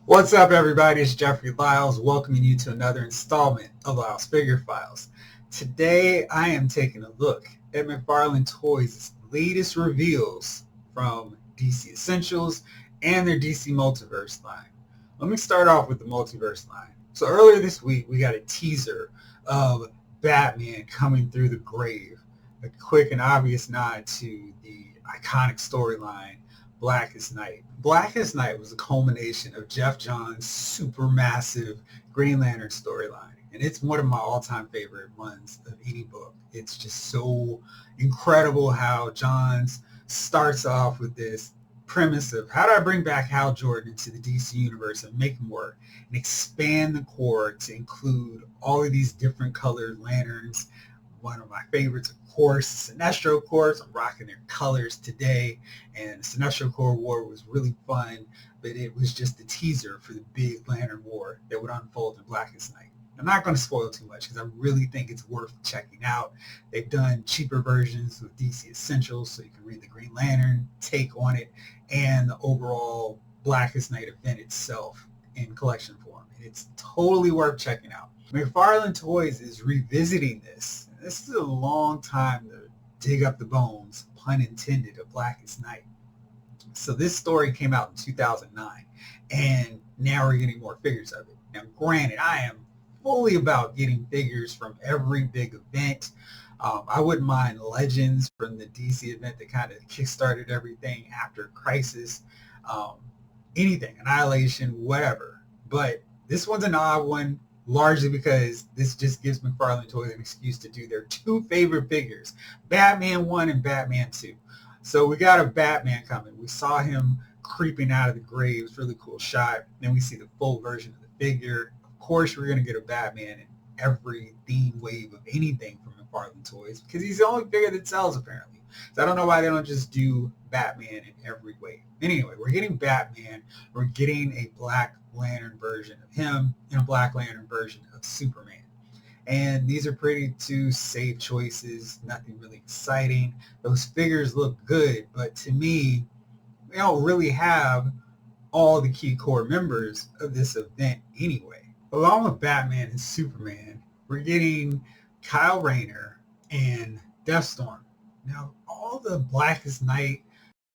What's up, everybody? It's Jeffrey Lyles welcoming you to another installment of Lyles Figure Files. Today, I am taking a look at McFarlane Toys' latest reveals from DC Essentials and their DC Multiverse line. Let me start off with the Multiverse line. So earlier this week, we got a teaser of Batman coming through the grave. A quick and obvious nod to the iconic storyline Blackest Night. Blackest Night was a culmination of Jeff Johns' supermassive Green Lantern storyline. And it's one of my all-time favorite runs of any book. It's just so incredible how Johns starts off with this premise of how do I bring back Hal Jordan into the DC universe and make him work and expand the core to include all of these different colored lanterns. One of my favorites, of course, Sinestro Corps. I'm rocking their colors today, and the Sinestro Corps War was really fun, but it was just the teaser for the big Lantern War that would unfold in Blackest Night. I'm not going to spoil too much because I really think it's worth checking out. They've done cheaper versions with DC Essentials, so you can read the Green Lantern take on it and the overall Blackest Night event itself in collection form. It's totally worth checking out. McFarlane Toys is revisiting this. This is a long time to dig up the bones, pun intended, of Blackest Night. So this story came out in 2009, and now we're getting more figures of it. Now, granted, I am fully about getting figures from every big event. I wouldn't mind Legends from the DC event that kind of kickstarted everything after Crisis. Anything, Annihilation, whatever. But this one's an odd one, largely because this just gives McFarlane Toys an excuse to do their two favorite figures, Batman 1 and Batman 2. So we got a Batman coming. We saw him creeping out of the grave. It's a really cool shot. Then we see the full version of the figure. Of course, we're going to get a Batman in every theme wave of anything from McFarlane Toys because he's the only figure that sells, apparently. So I don't know why they don't just do Batman in every wave. Anyway, we're getting Batman. We're getting a Black Lantern version of him and a Black Lantern version of Superman. And these are pretty two safe choices, nothing really exciting. Those figures look good, but to me, they don't really have all the key core members of this event anyway. Along with Batman and Superman, we're getting Kyle Rayner and Deathstorm. Now, all the Blackest Night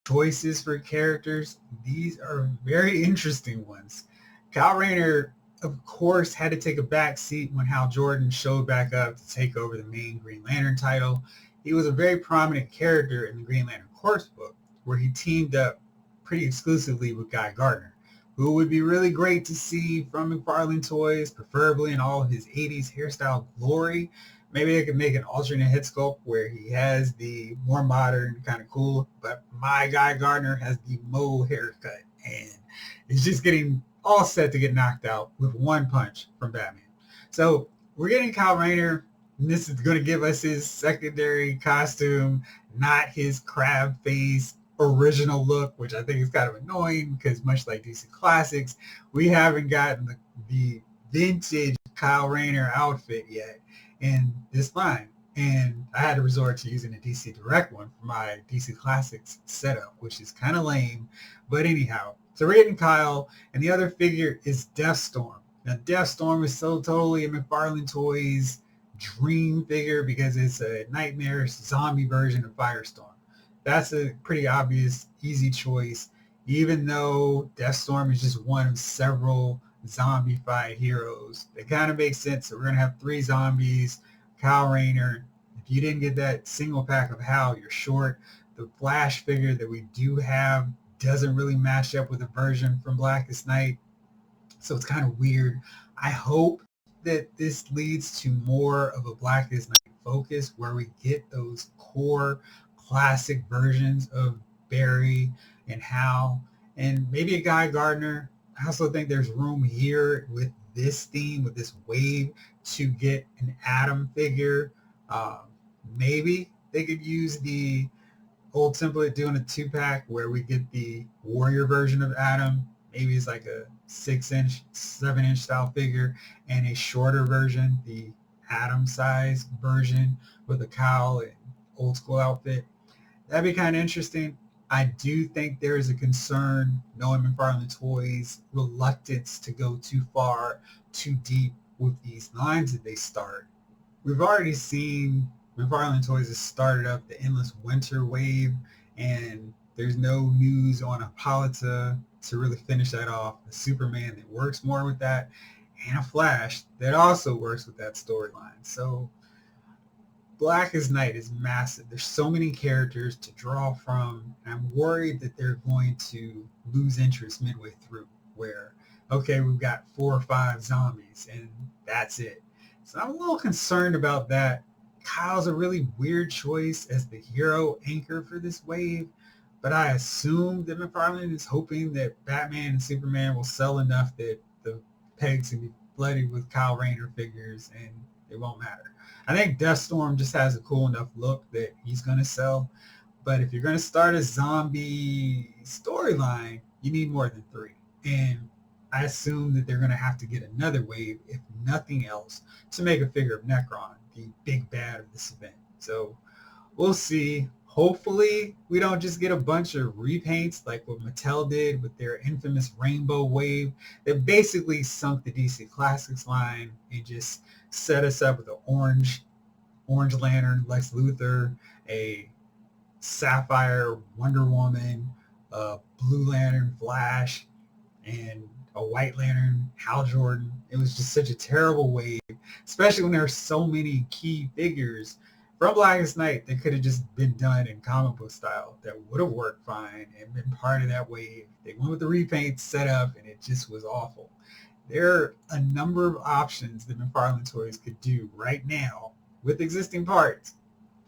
choices for characters, these are very interesting ones. Kyle Rayner, of course, had to take a back seat when Hal Jordan showed back up to take over the main Green Lantern title. He was a very prominent character in the Green Lantern Corps book, where he teamed up pretty exclusively with Guy Gardner, who would be really great to see from McFarlane Toys, preferably in all of his 80s hairstyle glory. Maybe they could make an alternate head sculpt where he has the more modern, kind of cool, but my Guy Gardner has the Mo haircut, and it's just getting all set to get knocked out with one punch from Batman. So we're getting Kyle Rayner, and this is going to give us his secondary costume, not his crab face original look, which I think is kind of annoying because much like DC Classics, we haven't gotten the vintage Kyle Rayner outfit yet in this line. And I had to resort to using a DC Direct one for my DC Classics setup, which is kind of lame. But anyhow, so we're getting Kyle, and the other figure is Deathstorm. Now, Deathstorm is so totally a McFarlane Toys dream figure because it's a nightmare zombie version of Firestorm. That's a pretty obvious, easy choice, even though Deathstorm is just one of several zombie-fied heroes. It kind of makes sense. So we're going to have three zombies, Kyle Rayner. If you didn't get that single pack of Hal, you're short. The Flash figure that we do have doesn't really match up with the version from Blackest Night. So it's kind of weird. I hope that this leads to more of a Blackest Night focus where we get those core classic versions of Barry and Hal and maybe a Guy Gardner. I also think there's room here with this theme, with this wave, to get an Atom figure. Maybe they could use the old template doing a 2-pack where we get the Warrior version of Atom. Maybe it's like a 6-inch, 7-inch style figure and a shorter version, the Atom size version with a cowl and old school outfit. That'd be kind of interesting. I do think there is a concern, knowing McFarlane Toys' reluctance to go too far, too deep with these lines that they start. We've already seen McFarlane Toys has started up the Endless Winter wave, and there's no news on Hippolyta to really finish that off. A Superman that works more with that, and a Flash that also works with that storyline. So Blackest Night is massive. There's so many characters to draw from, and I'm worried that they're going to lose interest midway through, where, okay, we've got 4 or 5 zombies, and that's it. So I'm a little concerned about that. Kyle's a really weird choice as the hero anchor for this wave, but I assume that McFarlane is hoping that Batman and Superman will sell enough that the pegs can be flooded with Kyle Rayner figures and it won't matter. I think Deathstorm just has a cool enough look that he's going to sell. But if you're going to start a zombie storyline, you need more than 3. And I assume that they're going to have to get another wave, if nothing else, to make a figure of Necron, the big bad of this event. So we'll see. Hopefully we don't just get a bunch of repaints like what Mattel did with their infamous Rainbow Wave that basically sunk the DC Classics line and just set us up with an Orange Lantern Lex Luthor, a Sapphire Wonder Woman, a Blue Lantern Flash, and a White Lantern Hal Jordan. It was just such a terrible wave, especially when there are so many key figures from Blackest Night that could have just been done in comic book style that would have worked fine and been part of that wave. They went with the repaint setup and it just was awful. There are a number of options that McFarlane Toys could do right now with existing parts.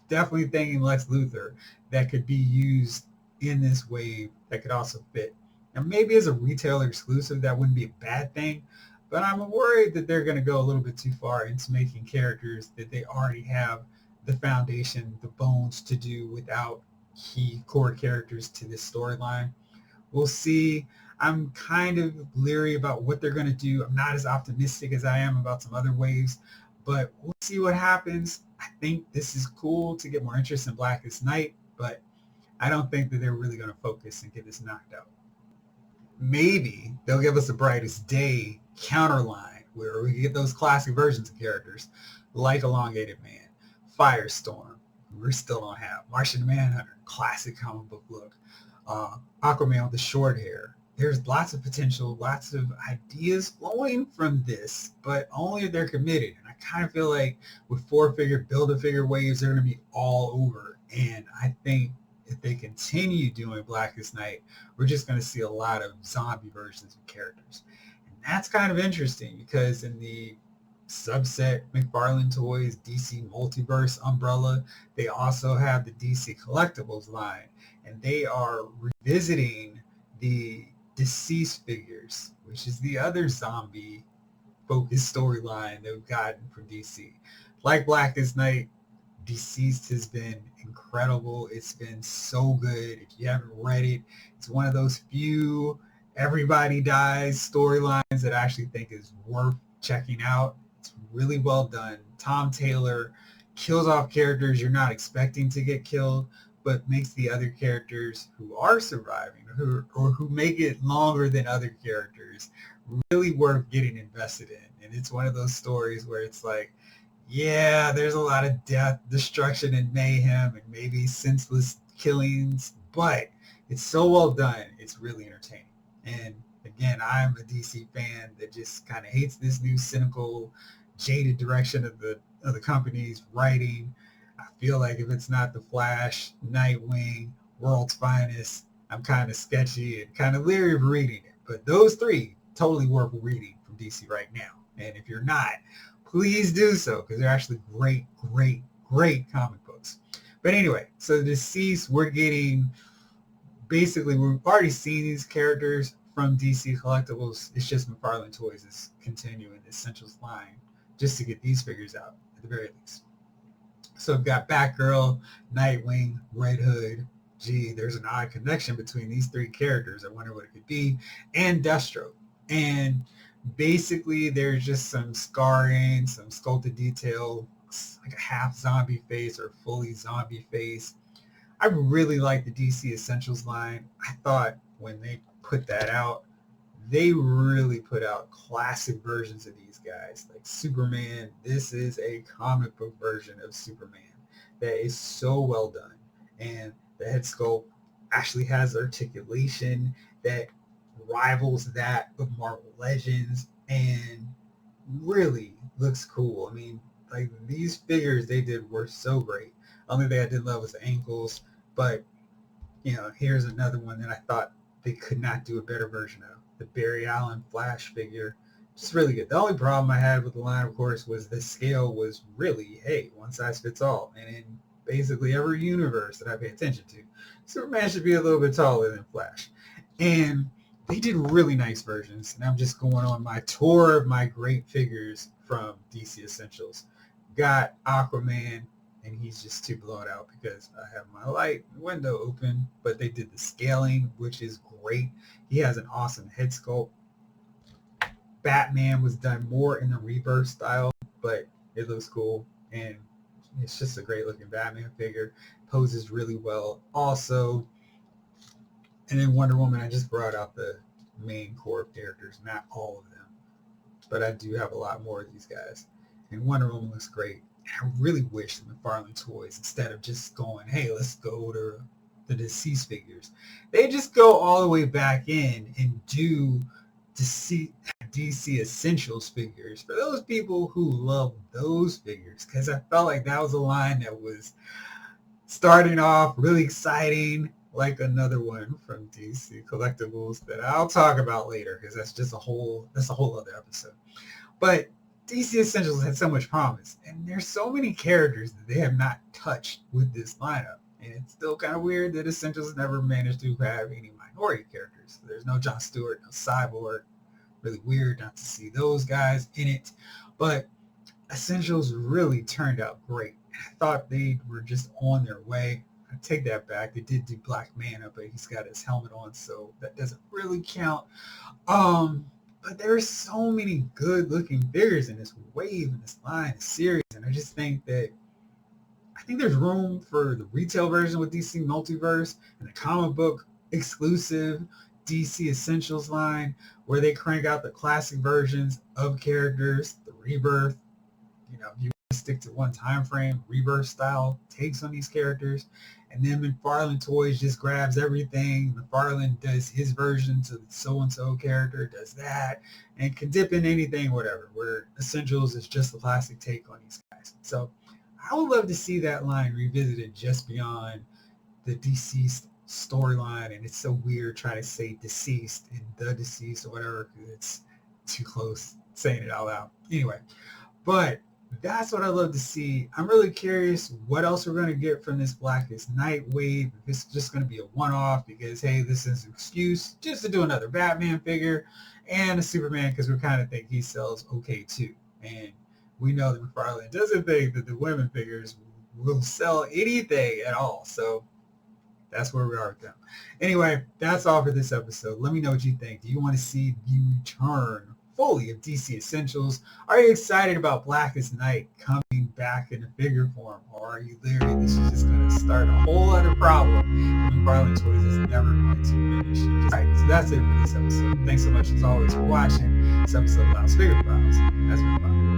Definitely thinking Lex Luthor that could be used in this wave that could also fit. Now maybe as a retailer exclusive that wouldn't be a bad thing, but I'm worried that they're going to go a little bit too far into making characters that they already have the foundation, the bones to do without key core characters to this storyline. We'll see. I'm kind of leery about what they're going to do. I'm not as optimistic as I am about some other waves, but we'll see what happens. I think this is cool to get more interest in Blackest Night, but I don't think that they're really going to focus and get this knocked out. Maybe they'll give us a Brightest Day counterline where we get those classic versions of characters like Elongated Man, Firestorm, we still don't have, Martian Manhunter, classic comic book look, Aquaman with the short hair. There's lots of potential, lots of ideas flowing from this, but only if they're committed. And I kind of feel like with 4-figure, Build-A-Figure waves, they're going to be all over. And I think if they continue doing Blackest Night, we're just going to see a lot of zombie versions of characters. And that's kind of interesting because in the subset McFarlane Toys DC Multiverse umbrella, they also have the DC Collectibles line, and they are revisiting the DCeased figures, which is the other zombie focused storyline that we've gotten from DC. Like Blackest Night, DCeased has been incredible. It's been so good. If you haven't read it, it's one of those few everybody dies storylines that I actually think is worth checking out. It's really well done. Tom Taylor kills off characters you're not expecting to get killed, but makes the other characters who are surviving or who make it longer than other characters really worth getting invested in. And it's one of those stories where it's like, yeah, there's a lot of death, destruction, and mayhem, and maybe senseless killings, but it's so well done, it's really entertaining. And again, I'm a DC fan that just kind of hates this new cynical, jaded direction of the company's writing. I feel like if it's not the Flash, Nightwing, World's Finest, I'm kind of sketchy and kind of leery of reading it. But those 3, totally worth reading from DC right now. And if you're not, please do so because they're actually great, great, great comic books. But anyway, so DCeased, we're getting, basically, we've already seen these characters from DC Collectibles. It's just McFarlane Toys is continuing the Essentials line just to get these figures out at the very least. So we've got Batgirl, Nightwing, Red Hood. Gee, there's an odd connection between these 3 characters. I wonder what it could be. And Deathstroke. And basically there's just some scarring, some sculpted detail, like a half zombie face or fully zombie face. I really like the DC Essentials line. I thought when they put that out, they really put out classic versions of these guys. Like Superman, this is a comic book version of Superman that is so well done. And the head sculpt actually has articulation that rivals that of Marvel Legends and really looks cool. I mean, like these figures they did were so great. Only thing I didn't love was the ankles, but here's another one that I thought they could not do a better version of. The Barry Allen Flash figure, just really good. The only problem I had with the line, of course, was the scale was really, hey, one size fits all. And in basically every universe that I pay attention to, Superman should be a little bit taller than Flash. And they did really nice versions. And I'm just going on my tour of my great figures from DC Essentials. Got Aquaman, and he's just too blown out because I have my light window open, but they did the scaling, which is great. He has an awesome head sculpt. Batman was done more in the rebirth style, but it looks cool, and it's just a great looking Batman figure. Poses really well also. And then Wonder Woman, I just brought out the main core characters, not all of them, but I do have a lot more of these guys. And Wonder Woman looks great. I really wish the McFarlane Toys, instead of just going, hey, let's go to the DCeased figures, they just go all the way back in and do DC Essentials figures for those people who love those figures, because I felt like that was a line that was starting off really exciting, like another one from DC Collectibles that I'll talk about later, because that's a whole other episode. But DC Essentials had so much promise, and there's so many characters that they have not touched with this lineup, and it's still kind of weird that Essentials never managed to have any minority characters. There's no John Stewart, no Cyborg. Really weird not to see those guys in it, but Essentials really turned out great. I thought they were just on their way. I take that back. They did do Black Manta, but he's got his helmet on, so that doesn't really count. But there's so many good-looking figures in this wave, in this line, this series, and I just think there's room for the retail version with DC Multiverse and the comic book exclusive DC Essentials line, where they crank out the classic versions of characters, the rebirth. If you want to stick to one time frame, rebirth style takes on these characters. And then McFarlane Toys just grabs everything. McFarlane does his version to the so-and-so character, does that, and can dip in anything, whatever, where Essentials is just a classic take on these guys. So I would love to see that line revisited just beyond the DCeased storyline. And it's so weird trying to say DCeased and the DCeased or whatever, because it's too close saying it out loud. Anyway, but that's what I love to see. I'm really curious what else we're going to get from this Blackest Night wave. If it's just going to be a one-off because, hey, this is an excuse just to do another Batman figure and a Superman, because we kind of think he sells okay too. And we know that McFarlane doesn't think that the women figures will sell anything at all. So that's where we are with them. Anyway, that's all for this episode. Let me know what you think. Do you want to see the return fully of DC Essentials? Are you excited about Blackest Night coming back in a figure form? Or are you leery this is just going to start a whole other problem and McFarlane Toys is never going to finish? Alright, so that's it for this episode. Thanks so much as always for watching this episode of Loud Figure Files. That's been fun.